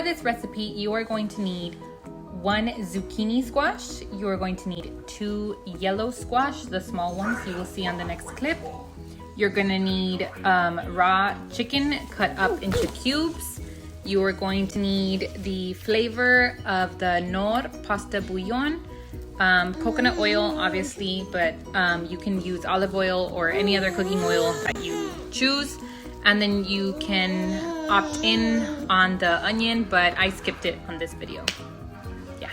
for this recipe, you are going to need 1 zucchini squash. You are going to need 2 yellow squash, the small ones you will see on the next clip. You're gonna need raw chicken cut up into cubes. You are going to need the flavor of the Knorr pasta bouillon, coconut oil obviously, but you can use olive oil or any other cooking oil that you choose. And then you can opt in on the onion, but I skipped it on this video. Yeah.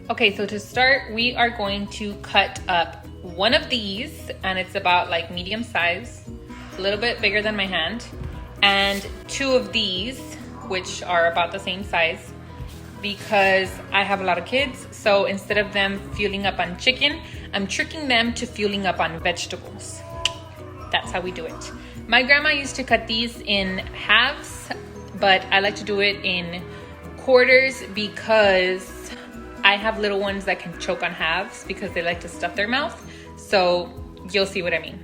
Okay, so to start, we are going to cut up one of these, and it's about like medium size, a little bit bigger than my hand, and 2 of these, which are about the same size, because I have a lot of kids. So instead of them fueling up on chicken, I'm tricking them to fueling up on vegetables. That's how we do it. My grandma used to cut these in halves, but I like to do it in quarters because I have little ones that can choke on halves because they like to stuff their mouth. So you'll see what I mean.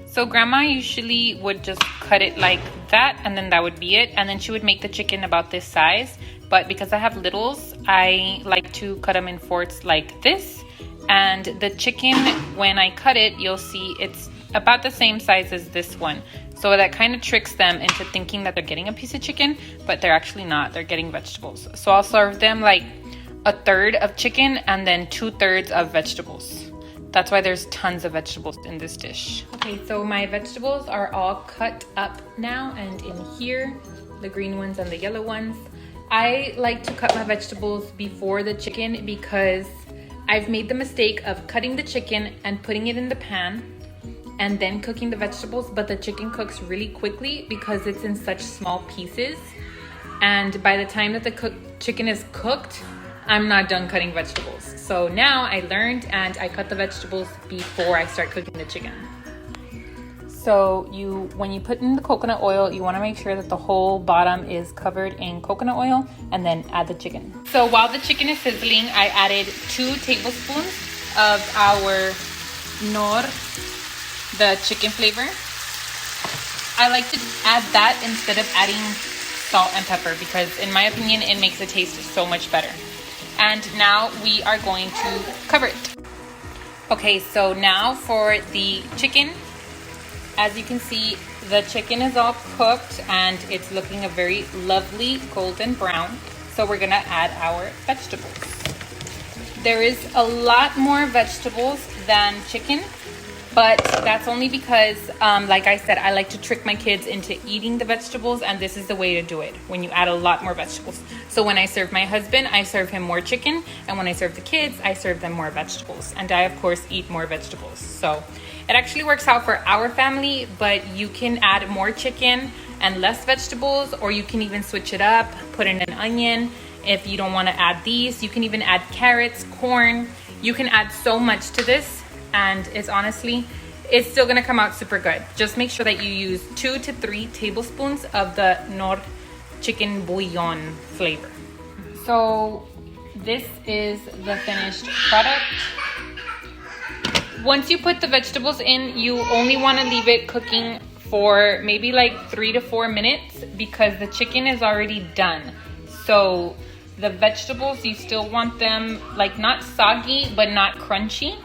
So grandma usually would just cut it like that, and then that would be it. And then she would make the chicken about this size. But because I have littles, I like to cut them in fourths like this. And the chicken, when I cut it, you'll see it's about the same size as this one. So that kind of tricks them into thinking that they're getting a piece of chicken, but they're actually not. They're getting vegetables. So I'll serve them like 1/3 of chicken and then 2/3 of vegetables. That's why there's tons of vegetables in this dish. Okay, so my vegetables are all cut up now, and in here, the green ones and the yellow ones. I like to cut my vegetables before the chicken because I've made the mistake of cutting the chicken and putting it in the pan and then cooking the vegetables, but the chicken cooks really quickly because it's in such small pieces. And by the time that the chicken is cooked, I'm not done cutting vegetables. So now I learned, and I cut the vegetables before I start cooking the chicken. So when you put in the coconut oil, you wanna make sure that the whole bottom is covered in coconut oil, and then add the chicken. So while the chicken is sizzling, I added 2 tablespoons of our Knorr, the chicken flavor. I like to add that instead of adding salt and pepper because in my opinion, it makes it taste so much better. And now we are going to cover it. Okay, so now for the chicken. As you can see, the chicken is all cooked and it's looking a very lovely golden brown. So we're gonna add our vegetables. There is a lot more vegetables than chicken, but that's only because, like I said, I like to trick my kids into eating the vegetables, and this is the way to do it, when you add a lot more vegetables. So when I serve my husband, I serve him more chicken, and when I serve the kids, I serve them more vegetables. And I, of course, eat more vegetables. So it actually works out for our family, but you can add more chicken and less vegetables, or you can even switch it up, put in an onion. If you don't want to add these, you can even add carrots, corn. You can add so much to this, and it's still gonna come out super good. Just make sure that you use 2 to 3 tablespoons of the Knorr chicken bouillon flavor. So this is the finished product. Once you put the vegetables in, you only want to leave it cooking for maybe like 3 to 4 minutes because the chicken is already done. So the vegetables, you still want them like not soggy, but not crunchy.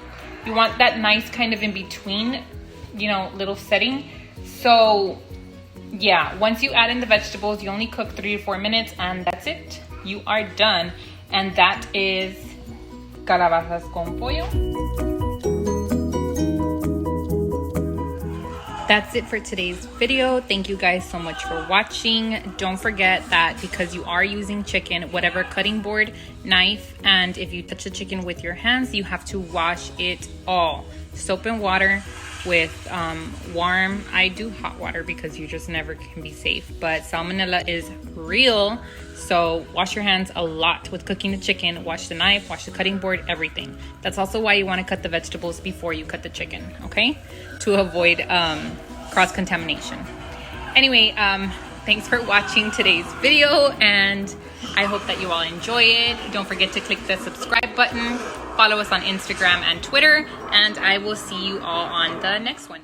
You want that nice kind of in between, little setting. So yeah, once you add in the vegetables, you only cook 3 to 4 minutes and that's it. You are done. And that is calabazas con pollo. That's it for today's video. Thank you guys so much for watching. Don't forget that because you are using chicken, whatever cutting board, knife, and if you touch the chicken with your hands, you have to wash it all. Soap and water with warm. I do hot water because you just never can be safe, but salmonella is real. So wash your hands a lot with cooking the chicken. Wash the knife, wash the cutting board, everything. That's also why you want to cut the vegetables before you cut the chicken, okay? To avoid cross-contamination. Anyway, thanks for watching today's video, and I hope that you all enjoy it. Don't forget to click the subscribe button. Follow us on Instagram and Twitter, and I will see you all on the next one.